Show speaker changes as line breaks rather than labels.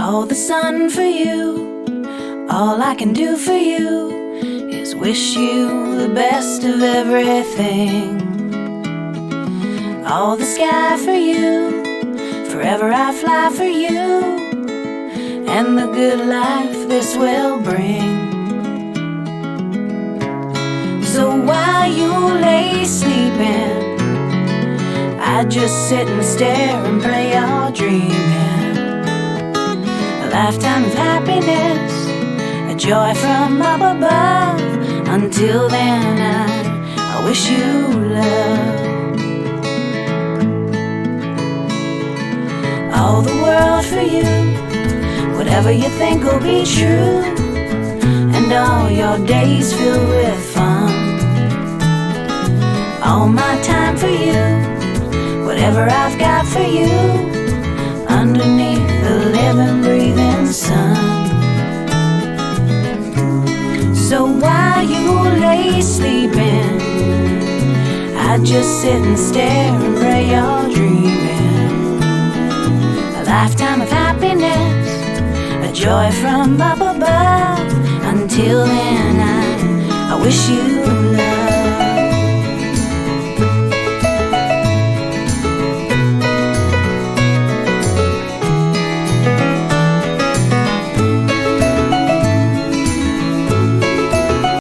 all the sun for you. All I can do for you is wish you the best of everything. All the sky for you, forever I fly for you, and the good life this will bring. So while you lay sleeping, I just sit and stare and play your dreaming. A lifetime of happiness, a joy from up above. Until then I wish you love. All the world for you, whatever you think will be true, and all your days filled with fun. All my time for you, whatever I've got for you, underneath the living, breathing sun. So while you lay sleeping, I just sit and stare and pray you're dreaming. A lifetime of happiness, a joy from up above. Until then I wish you love.